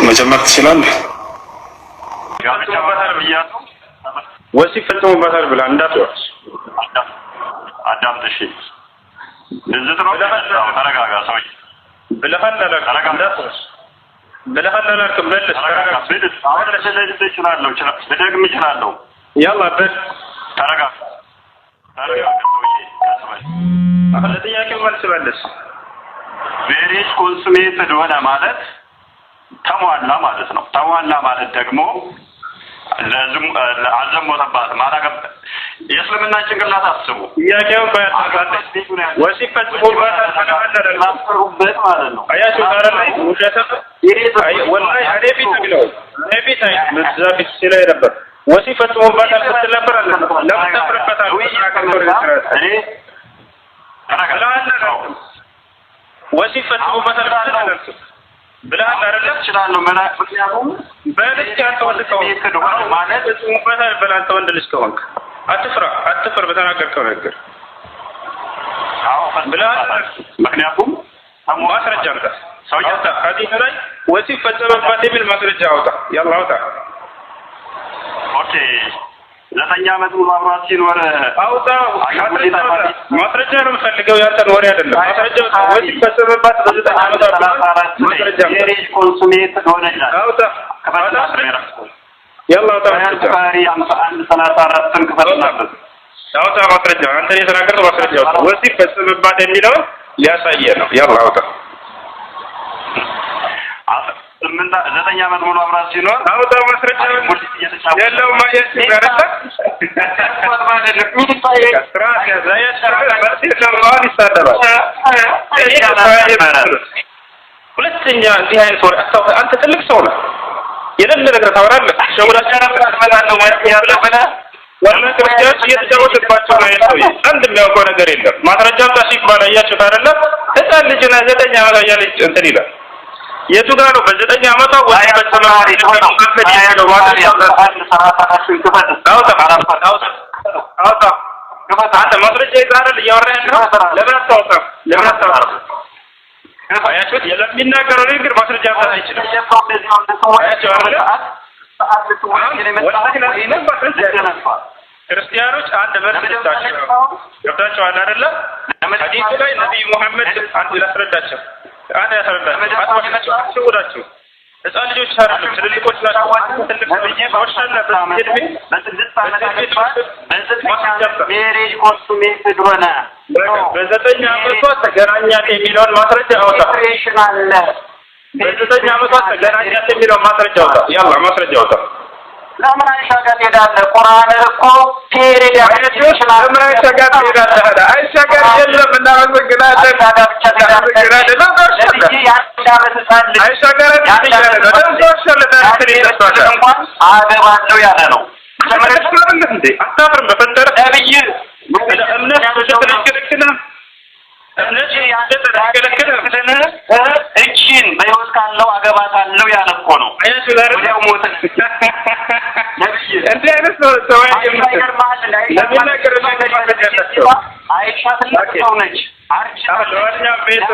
መጀመር ትችላለህ። ወሲብ ፈጽሞበታል ብላ እንዳትወርስ አዳምጥሽ ልዝት ነው ተረጋጋ ሰውዬ ብለሃል እንዳትወርስ ብለሃል መልስ አሁን ለሰለጅ እችላለሁ ልደግም እችላለሁ ያላ በል ተረጋጋ ሰውዬ ያስባል አሁን ለጥያቄው መልስ መልስ ቬሪስ ኮንሱሜትድ ሆነ ማለት ተሟላ ማለት ነው። ተሟላ ማለት ደግሞ አዘሞተባት ማለት የእስልምና ጭንቅላት አስቡ። ጥያቄው ባያታጋለች ወሲብ ፈጽሞበታል ማለት ነው። አያችሁ ታረላይ ውሸት ወላሂ አደፊት ነው አደፊት መዛፊት ሲላይ ነበር ወሲብ ፈጽሞበታል ስትል ነበር ለምን ተፈረፈታል እኔ ወሲብ ፈጽሞበታል ስትል ብለሃል አይደለም እችላለሁ ምክንያቱም በልክ ያልተወልከው ማለት ፈጽሞበታል በላንተ ወንድ ልጅ ከሆንክ አትፍራ በተናገርከው ነገር አዎ ብለሃል ምክንያቱም ማስረጃ አምጣ ሰውዬው ሐዲስ ላይ ወሲብ ፈጽሞበት የሚል ማስረጃ አውጣ ያላ አውጣ ኦኬ 9 ዓመት ሙሉ አብሯት ሲኖር አውጣ ማስረጃ ነው የምፈልገው ያንተን ወሬ አይደለም ማስረጃ ወሲብ ፈጽሞበት በ9 ዓመት ማስረጃ ቬሪስ ኮንሱሜትድ ሆነች አውጣ ያላ አውጣ ፈሪ 5134 ክፈትናበት አውጣ ማስረጃ አንተ የተናገርከው ማስረጃ አውጣ ወሲብ ፈጽሞበት የሚለው ሊያሳየ ነው ያላ አውጣ 9 ዓመት ሙሉ አብሯት ሲኖር አውጣ ማስረጃ ያለው ማየት ይበረታ ሁለተኛ እንዲህ አይነት ወሬ አንተ ትልቅ ሰው ነህ የሌለ ነገር ታወራለህ ወላሂ ክርስቲያኖች እየተጫወቱባቸው ነው ያለው አንድ የሚያውቀው ነገር የለም ማስረጃም ሲባል አያችሁት አይደለ ህፃን ልጅ ነው 9 ዓመት ያለች እንትን ይላል የቱ ጋር ነው በ9 ዓመቷ ወሲብ ፈጽሞበታል ያለው አውጣ አንተ ማስረጃ ይዛል እያወራ ያለው ለምን አታወጣም አያችሁት የሚናገረው ነገር ማስረጃ ማታ አይችልም ክርስቲያኖች አንድ መስጊዳቸው ገብታችኋል አይደለ ሐዲስ ላይ ነብዩ መሐመድ አንድ ያስረዳቸው አትወዳቸው ህፃን ልጆች አይደሉም ትልልቆች ናቸው ቬሪስ ኮንሱሜትድ ሆነ በ9 ዓመቷ ተገናኛት የሚለውን ማስረጃ አውጣ በ9 ዓመቷ ተገናኛት የሚለውን ማስረጃ አውጣ ያላ ማስረጃ አውጣ ለምን አይሻ ጋር ትሄዳለህ? ቁርአን እኮ ፔሬድ ያመጣችናል። ለምን አይሻ ጋር ትሄዳለህ? አይሻ ጋር የለም እናመሰግናለን። አይሻ ጋር ብቻ ትሄዳለህ? አይሻ ጋር እንኳን አገባለሁ ያለ ነው። እንዴ አታፍርም? በፈጠረ ነብይ እምነት ተከለከለክና እምነት ያልተከለከለ እቺን በህይወት ካለው አገባታለሁ ያለ እኮ ነው። ወዲያው ሞተ ነብይ እንዴ አይነት ሰው ለሚናገር አይሻ ትልቅ ሰው ነች። አርጅ ለዋኛ ቤቶ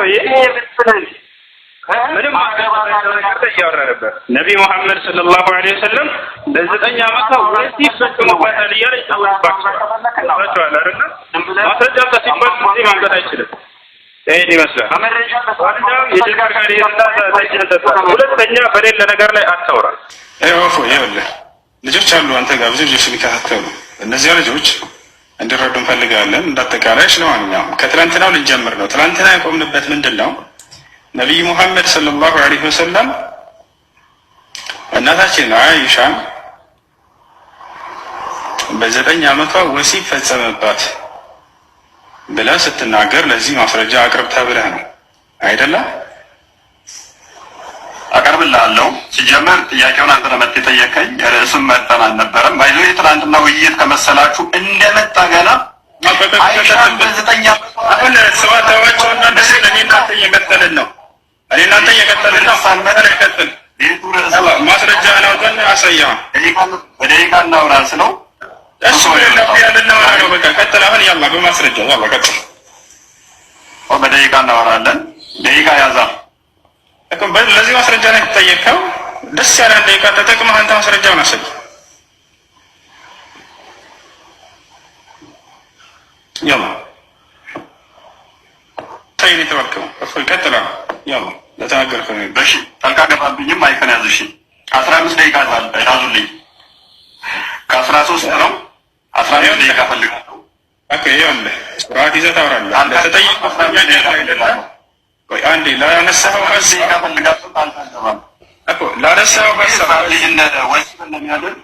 ምንም አገባታለሁ ነበር ነብይ መሐመድ ሰለላሁ ዐለይሂ ወሰለም በ9 ዓመቷ ወሲብ ፈጽሞበታል እያለ ይጠዋል አይደል? ማስረጃ ሲባል ሙስሊም አንገት አይችልም። ይሄን ይመስላል ሁለተኛ በሌለ ነገር ላይ አታውራ። ይኸውልህ ልጆች አሉ አንተ ጋር ብዙ ልጆች ሊከታተሉ እነዚያ ልጆች እንዲረዱ እንፈልጋለን። እንዳጠቃላይ ለማንኛውም ከትላንትናው ልንጀምር ነው። ትላንትና የቆምንበት ምንድን ነው? ነቢይ ሙሐመድ ሰለላሁ ዐለይሂ ወሰለም እናታችን አይሻን በ9 ዓመቷ ወሲብ ፈጸመባት ብላ ስትናገር ለዚህ ማስረጃ አቅርብ ተብለህ ነው አይደለም? አቀርብልሃለሁ። ሲጀመር ጥያቄውን አንተ ነህ የጠየቀኝ፣ ርዕሱን መርጠን አልነበረም። ባይዞ የትናንትና ውይይት ከመሰላችሁ እንደመጣ ገና አይሻን በ9 አሁን ሰዋታዋቸውና እንደዚህ ለኔናንተ እየቀጠልን ነው እኔናንተ እየቀጠልን ነው ሳንመረከተን ማስረጃ ነው ተን አሳያው በደቂቃ እናውራ ስለው እሱ ያለና ነው በቃ ቀጥል። አሁን ያላ በማስረጃ ያላ ቀጥል። በደቂቃ እናወራለን። ደቂቃ ያዛ ለዚህ ማስረጃ ነው የተጠየቀው ደስ ያለ ደቂቃ ተጠቅመህ አንተ ማስረጃውን አሳይ። ያው ታይኔ ተባልከው እፎይ ቀጥላ ያው ለተናገርከው ነው። እሺ ጠልቃ ገባብኝም አይከን ያዝሽ 15 ደቂቃ ያዙልኝ። ከ13 ነው 15 ደቂቃ ፈልጋለሁ። ኦኬ ያለ ስርዓት ይዘህ ታወራለህ። አንተ ተጠይቀው ቆይ አንዴ ላነሳኸው ሀሳብ ደቂቃ ፈልጋለሁ። አልታደባም እኮ ላነሳኸው ሀሳብ ልጅነት ወሲብ እንደሚያደርግ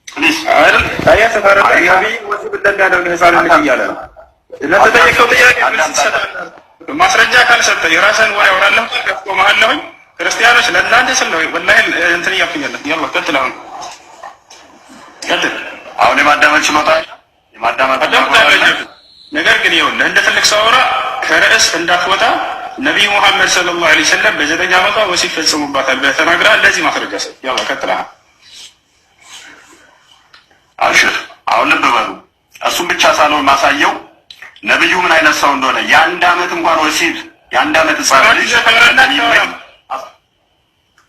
ፕሊዝ አይደል አያት ተፈረደ ነብይ ወሲብ እንደሚያደርግ ህፃን ልጅ እያለ ነው። ለተጠየቀው ጥያቄ መልስ ትሰጣለህ። ማስረጃ ካልሰጠ የራስህን ወሬ አወራለሁ። ከፍቶ መሀለሁኝ ክርስቲያኖች ለእናንተ ስለው ወላሂ እንትን እያልኩኛለሁ። ያው ቀጥል አሁን ቀጥል። አሁን የማዳመጥ ችሎታ የማዳመጥ ነገር ግን ይኸውልህ እንደ ትልቅ ሰው አውራ ከርዕስ እንዳትወጣ። ነቢዩ ሙሐመድ ሰለላሁ ዐለይሂ ወሰለም በ9 ዓመቷ ወሲብ ፈጽሙባታል ብለህ ተናግረሃል። ለዚህ ማስረጃ ሰጥ። ያው ቀጥል። አብሽር። አሁን ልብ በሉ። እሱም ብቻ ሳልሆን ማሳየው ነብዩ ምን አይነት ሰው እንደሆነ የአንድ ዓመት እንኳን ወሲብ የአንድ ዓመት ህፃን ልጅ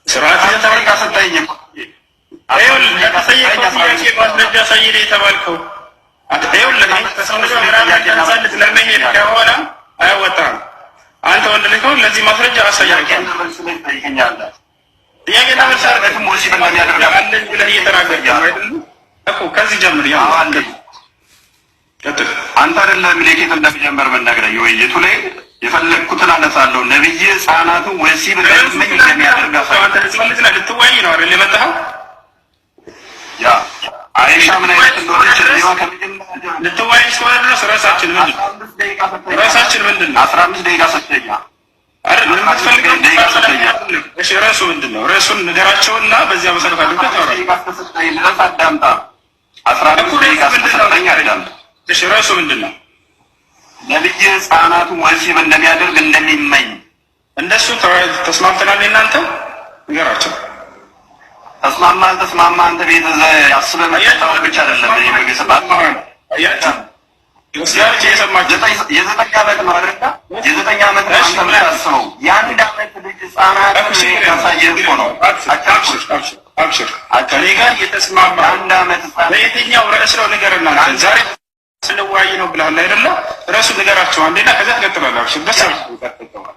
ስርዓት የተወርቃ ሰጠኝ። ይኸውልህ ለተጠየቀው ጥያቄ ማስረጃ ሳይል የተባልከው ይኸውልህ ተሰውነው ምናምን ለመሄድ ከሆነ አያወጣም። አንተ ወንድ ልጅ ከሆነ ለዚህ ማስረጃ አሳያለሁ። ጥያቄና መልስ አድርገህ ወሲብ እንደሚያደርግ አለኝ ብለህ እየተናገርክ ነው አይደል እኮ። ከዚህ ጀምር። ያው አንተ አይደለም ምልክት እንደሚጀምር መናገረኝ። ውይይቱ ላይ የፈለግኩትን አነሳለሁ። ነብይ ህፃናትን ወሲብ እንደሚያደርግ አሳይተህ ልትወያይ ነው አይደል የመጣኸው? ያ አይሻ ምን አይነት እንደሆነች ልትወያይ እስከሆነ ድረስ ራሳችን ምንድን ነው 15 ደቂቃ ሰጠኛ አይደል? ምን የምትፈልገው ደቂቃ ሰጠኛ። እሺ ራሱ ምንድን ነው? ራሱን ንገራቸውና በዚያ መሰረት አድርገህ ታወራለህ። ደቂቃ ሰጠኝ ድረስ አዳምጣ። 15 ደቂቃ ሰጠኝ አዳምጣ። እሺ ራሱ ምንድን ነው? ነብይ ህፃናቱን ወሲብ እንደሚያደርግ እንደሚመኝ እንደሱ ተስማምተናል። እናንተ ንገራቸው። ተስማማ አልተስማማ አንተ ቤት ያስበህ መጣው ብቻ አይደለም። እኔ በገሰባት አያችሁ ክርስቲያኖች የሰማችሁ የ9 ዓመት ነው አይደል? የ9 ዓመት ነው። አንተ የምታስበው የ1 ዓመት ልጅ ህፃናትን ያሳየህ እኮ ነው። አብሽር ከኔ ጋር የተስማማ 1 ዓመት በየትኛው ርዕስ ነው ንገርና ዛሬ ስንወያይ ነው ብለሃል አይደለ? ራሱ ንገራቸው አንዴና ከዛ ትቀጥላለህ። አብሽር ደስ ይላል።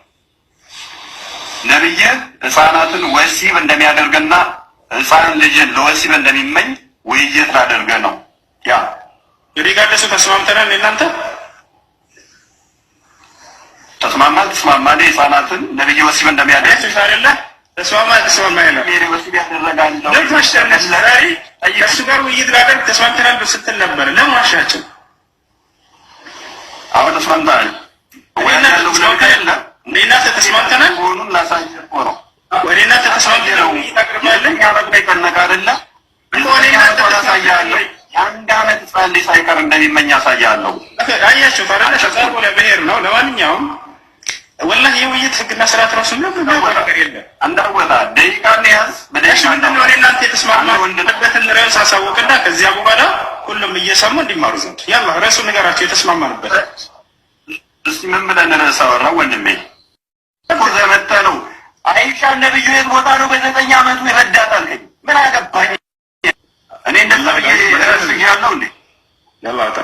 ነብይ ህፃናትን ወሲብ እንደሚያደርግና ህፃን ልጅን ለወሲብ እንደሚመኝ ውይይት ላደርገ ነው። ያ እንግዲህ ጋር ደስ ተስማምተናል። እናንተ ተስማማን። ህፃናትን ነብይ ወሲብ እንደሚያደርግ አይደለ? ተስማማ ይላል። ወሲብ ያደረጋል ነው ከእሱ ጋር ውይይት ላደርግ ተስማምተናል ስትል ነበር። ለምን ዋሻቸው? አሁን ተስማምተናል። ወይና ተስማምተናል መሆኑን ላሳየህ እኮ ነው። ወይና ተስማምተናል ይታቀርባለህ ያረግላይ ከነጋ አይደለ? ወይና ተሳያለሁ። የ1 ዓመት ህፃን ልጅ ሳይቀር እንደሚመኝ ያሳያለሁ። አያችሁ ታዲያ ተጻፎ ለብሄር ነው። ለማንኛውም ወላሂ የውይይት ህግና ስርዓት ራሱ ምንም ነገር የለም። እንዳወጣ ደቂቃን ያዝ። በደቂቃ ምንድን ነው እናንተ የተስማማንበትን ርዕስ አሳወቅና ከዚያ በኋላ ሁሉም እየሰሙ እንዲማሩ ዘንድ ያላ ርዕሱ ንገራቸው። የተስማማንበት እስቲ ምን ብለን ርዕስ አወራው? ወንድሜ እኮ ዘመተ ነው። አይሻ ነብዩ የት ቦታ ነው በ9 ዓመቱ ይረዳት አልከኝ። ምን አገባኝ እኔ እንደዛ ብዬ ርዕስ ያለው እንዴ? ያላ አጣ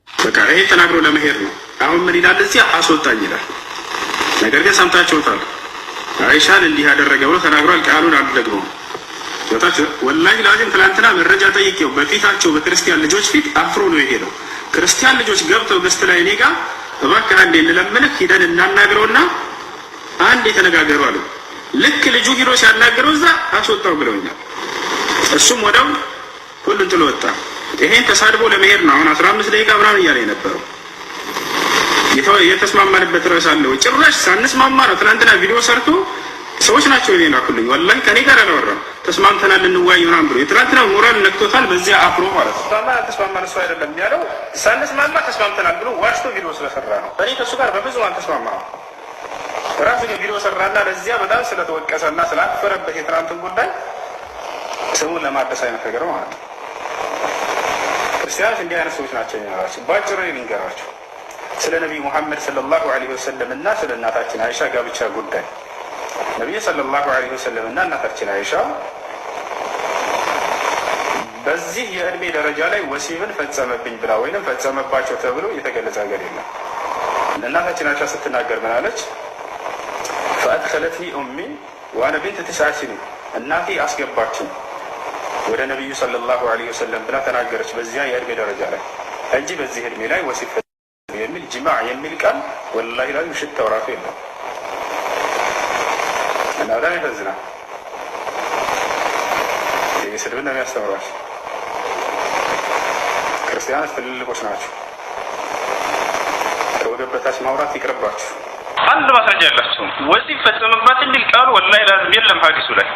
በቃ ይሄ ተናግሮ ለመሄድ ነው። አሁን ምን ይላል? እዚያ አስወጣኝ ይላል። ነገር ግን ሰምታችሁታል። አይሻን እንዲህ ያደረገ ብሎ ተናግሯል። ቃሉን አልደግመውም። ወጣች ወላሂ ላዚም ትናንትና መረጃ ጠይቄው በፊታቸው በክርስቲያን ልጆች ፊት አፍሮ ነው የሄደው። ክርስቲያን ልጆች ገብተው ገስት ላይ እኔ ጋር እባክህ አንዴ እንለምንህ ሂደን እናናግረውና አንዴ ተነጋገሩ አሉ። ልክ ልጁ ሂዶ ሲያናገረው እዛ አስወጣው ብለውኛል። እሱም ወደው ሁሉን ጥሎ ወጣ። ይሄን ተሳድቦ ለመሄድ ነው አሁን 15 ደቂቃ ምናምን እያለ የነበረው። የተስማማንበት ርዕስ አለው። ጭራሽ ሳንስማማ ነው ትናንትና ቪዲዮ ሰርቶ ሰዎች ናቸው እኔ ላኩልኝ። ወላሂ ከኔ ጋር አላወራም። ተስማምተናል እንዋይ ምናምን ብሎ የትናንትና ሞራል ነክቶታል። በዚያ አፍሮ ማለት ነው። ተስማማን እሱ አይደለም ያለው ሳንስማማ ተስማምተናል ብሎ ዋሽቶ ቪዲዮ ስለሰራ ነው። እኔ ከእሱ ጋር በብዙ አልተስማማም። ራሱ ቪዲዮ ሰራና ለዚያ በጣም ስለተወቀሰና ስላፈረበት የትናንትን ጉዳይ ስሙን ለማደስ አይነት ነገር ማለት ነው። ክርስቲያኖች እንዲህ አይነት ሰዎች ናቸው የሚኖራቸው። ባጭሩ ልንገራቸው። ስለ ነቢዩ ሙሐመድ ሰለላሁ ዐለይሂ ወሰለም እና ስለ እናታችን አይሻ ጋብቻ ጉዳይ ነቢዩ ሰለላሁ ዐለይሂ ወሰለም እና እናታችን አይሻ በዚህ የእድሜ ደረጃ ላይ ወሲብን ፈጸመብኝ ብላ ወይንም ፈጸመባቸው ተብሎ የተገለጸ ነገር የለም። እናታችን አይሻ ስትናገር ምን አለች? ፈአድኸለትኒ ኡሚ ወአነ ቢንት 9 ሲኒን እናቴ አስገባችኝ ወደ ነቢዩ ሰለላሁ ዐለይሂ ወሰለም ብላ ተናገረች። በዚያ የእድሜ ደረጃ ላይ እንጂ በዚህ እድሜ ላይ ወሲብ የሚል ጅማዕ የሚል ቃል ወላሂ ላይ ሽታው ራሱ የለም። እና በጣም ያሳዝናል። ይህ ስድብ ነው የሚያስተምሯቸው። ክርስቲያኖች ትልልቆች ናቸው። ከወገብ በታች ማውራት ይቅርባችሁ። አንድ ማስረጃ ያላቸው ወሲብ ፈጸመባት የሚል ቃሉ ወላሂ ላዝም የለም ሐዲሱ ላይ።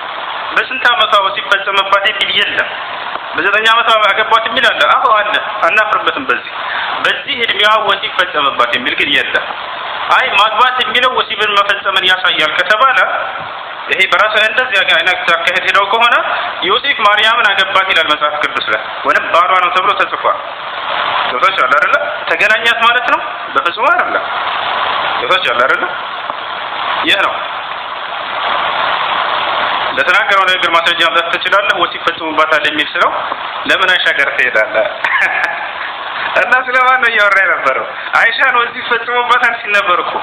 በስንት ዓመቷ ወሲብ ፈጸመባት የሚል የለም። በ9 ዓመቷ አገባት የሚል አለ። አዎ አለ፣ አናፍርበትም። በዚህ እድሜዋ ወሲብ ፈጸመባት የሚል ግን የለም። አይ ማግባት የሚለው ወሲብን መፈጸምን ያሳያል ከተባለ ይሄ በራሱ እንደዚህ አይነት አካሄድ ሄደው ከሆነ ዮሴፍ ማርያምን አገባት ይላል መጽሐፍ ቅዱስ ላይ፣ ወይም ባሏ ነው ተብሎ ተጽፏል። ገብቶሻል አይደለ? ተገናኛት ማለት ነው? በፍጹም አይደለም። ገብቶሻል አይደለ? ይህ ነው ለተናገረው ነገር ማስረጃ ማምጣት ትችላለህ። ወሲብ ፈጽሞባታል የሚል ስለው ለምን አይሻ ጋር ትሄዳለህ? እና ስለማን ነው እያወራ የነበረው? አይሻን ወሲብ ፈጽሞባታል ሲል ነበር እኮ።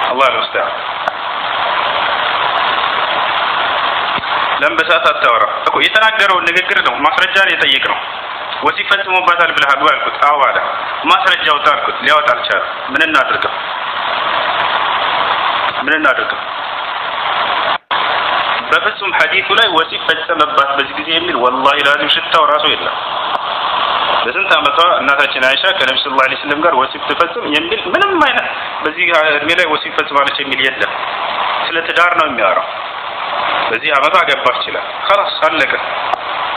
አላህ ይመስገን። ለምን በሰዓት አታወራም እኮ? የተናገረውን ንግግር ነው ማስረጃን የጠየቅ ነው። ወሲብ ፈጽሞባታል ብለሃል አልኩት። አዎ አለ። ማስረጃ አውጣ አልኩት። ሊያወጣ አልቻለም። ምን እናድርገው? በፍጹም ሐዲሱ ላይ ወሲብ ፈጸመባት በዚህ ጊዜ የሚል ወላሂ ላዚም ሽታው ራሱ የለም። በስንት ዓመቷ እናታችን አይሻ ከነብዩ ሰለላሁ ዐለይሂ ወሰለም ጋር ወሲብ ትፈጽም የሚል ምንም አይነት በዚህ እድሜ ላይ ወሲብ ፈጽማለች የሚል የለም። ስለ ትዳር ነው የሚያወራው። በዚህ ዓመቷ አገባች ይችላል። خلاص አለቀ።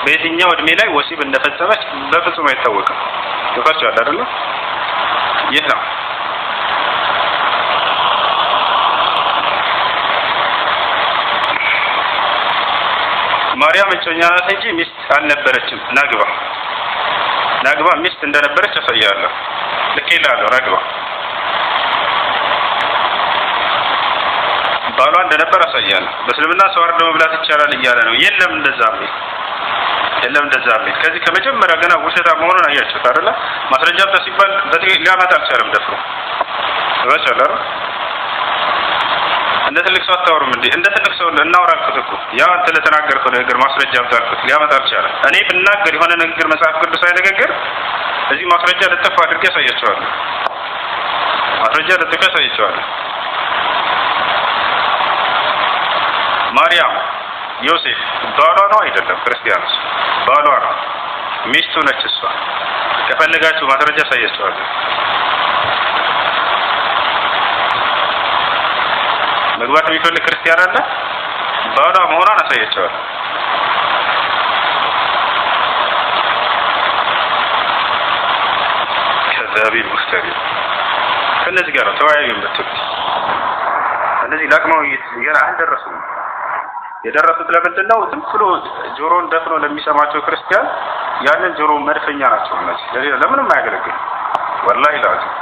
በየትኛው እድሜ ላይ ወሲብ እንደፈጸመች በፍጹም አይታወቅም። ይፈርቻል አይደል? ይህ ነው ማርያም እጮኛ ናት እንጂ ሚስት አልነበረችም። ናግባ ሚስት እንደነበረች ያሳያለሁ። ልኬላለሁ። ናግባ ባሏ እንደነበር ያሳያለሁ። በእስልምና ሰው አርዶ መብላት ይቻላል እያለ ነው። የለም እንደዛ የሚል ከዚህ ከመጀመሪያ ገና ውሸታ መሆኑን አያችሁት አይደለ? ማስረጃ ሲባል በትክክል ሊያመጣ አልቻለም። ደፍሮ ተባቻለሁ። እንደ ትልቅ ሰው አታወሩም እንዴ? እንደ ትልቅ ሰው እናወራ አልኩት እኮ። ያ አንተ ለተናገርከው ነገር ማስረጃ አምጣልኩት። ሊያመጣ አልቻለም። እኔ ብናገር የሆነ ንግግር መጽሐፍ ቅዱሳዊ ንግግር እዚህ ማስረጃ ልጥፍ አድርጌ ያሳያቸዋለሁ። ማርያም ዮሴፍ ባሏ ነው አይደለም? ክርስቲያኖስ ባሏ ነው፣ ሚስቱ ነች እሷ። ከፈለጋችሁ ማስረጃ ያሳያቸዋለሁ። መግባት የሚፈልግ ክርስቲያን አለ? ባሏ መሆኗን አሳያቸዋለሁ። ከዛቢል ሙስተሪ ከነዚህ ጋር ተወያዩ የምትሉት እነዚህ ለቅመው ገና አልደረሱም። የደረሱት ለምንድን ነው? ዝም ብሎ ጆሮን ደፍኖ ለሚሰማቸው ክርስቲያን ያንን ጆሮ መድፈኛ ናቸው። እነዚህ ለምንም አያገለግሉ። ወላሂ ላዚም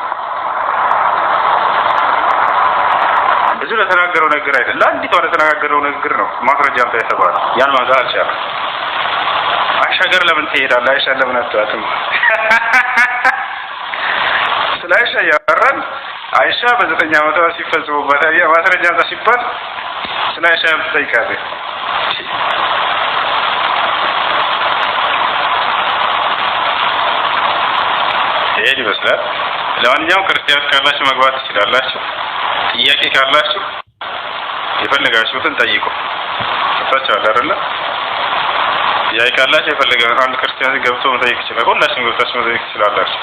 ብዙ ለተናገረው ነገር አይደለም። ለአንዲቷ ለተናገረው ነገር ነው ማስረጃ አምጣ የተባለው። ያን ማንሳት አልቻለም። አይሻ ጋር ለምን ትሄዳለህ? አይሻ ለምን አትዋትም? ስለ አይሻ ያወራን። አይሻ በ9 ዓመቷ ሲፈጽሙባት ማስረጃ አምጣ ሲባል ስለ አይሻ ትጠይቃለህ። ይሄን ይመስላል። ለማንኛውም ክርስቲያን ካላችሁ መግባት ትችላላችሁ። ጥያቄ ካላችሁ የፈለጋችሁትን ጠይቁ። ተፈቻለ አይደለ? ጥያቄ ካላችሁ የፈለጋችሁትን አንድ ክርስቲያን ገብቶ መጠየቅ ይችላል። ሁላችሁም ገብታችሁ መጠየቅ ትችላላችሁ።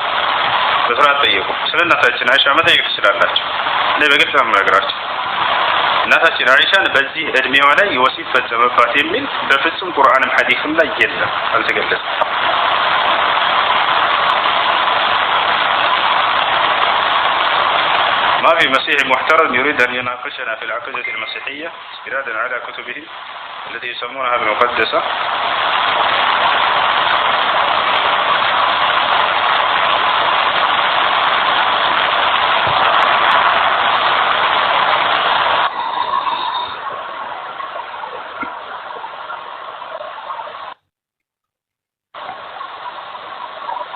በስርዓት ጠይቁ። ስለ እናታችን አይሻ መጠየቅ ትችላላችሁ። እኔ በግልጽ ነው የምነግራችሁ። እናታችን አይሻን በዚህ እድሜዋ ላይ ወሲብ ፈጸመባት የሚል በፍጹም ቁርአንም ሐዲስም ላይ የለም፣ አልተገለጸም። ما في مسيحي محترم يريد أن يناقشنا في العقيدة المسيحية استنادا على كتبهم التي يسمونها المقدسة.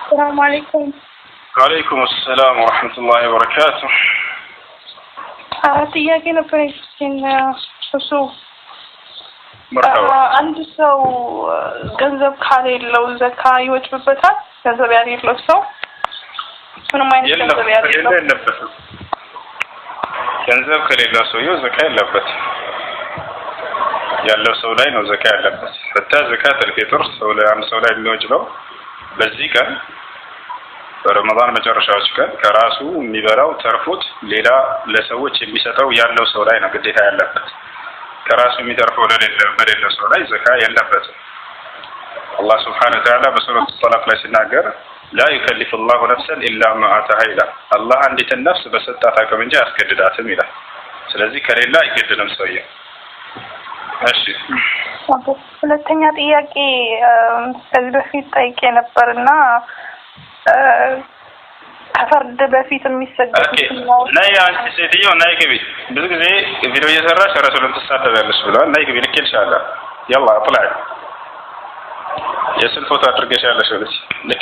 السلام عليكم. وعليكم السلام ورحمة الله وبركاته. ጥያቄ ነበር እሱ مرحبا. አንድ ሰው ገንዘብ ካሌለው ዘካ ይወጅብበታል? ገንዘብ ያሌለው ሰው ምንም አይነት ገንዘብ ያሌለው የለበትም። ገንዘብ ከሌለው ሰውየው ዘካ የለበትም። ያለው ሰው ላይ ነው ዘካ ያለበት። ፈታ ዘካተል ፊጥር ሰው ላይ አንድ ሰው ላይ የሚወጅበው በዚህ ቀን በረመዳን መጨረሻዎች ቀን ከራሱ የሚበላው ተርፎት ሌላ ለሰዎች የሚሰጠው ያለው ሰው ላይ ነው ግዴታ ያለበት። ከራሱ የሚተርፈው ለሌለው ሰው ላይ ዘካ የለበትም። አላህ ሱብሓነሁ ወተዓላ በሱረቱ ጠላቅ ላይ ሲናገር ላ ዩከሊፉ ላሁ ነፍሰን ኢላ ማ አታሃ ይላል። አላህ አንዲትን ነፍስ በሰጣት አቅም እንጂ አያስገድዳትም ይላል። ስለዚህ ከሌላ አይገድልም ሰውየው። እሺ ሁለተኛ ጥያቄ ከዚህ በፊት ጠይቄ ነበርና ከፈርድ በፊት የሚሰገድ ነው። ነይ አንቺ ሴትዮ ነይ ግቢ። ብዙ ጊዜ ቪዲዮ እየሰራሽ ረሱልን ትሳደቢያለሽ ብለዋል። ነይ ግቢ ልኬልሻለሁ። يلا اطلعي የስልክ ፎቶ አድርገሻለሽ ልጅ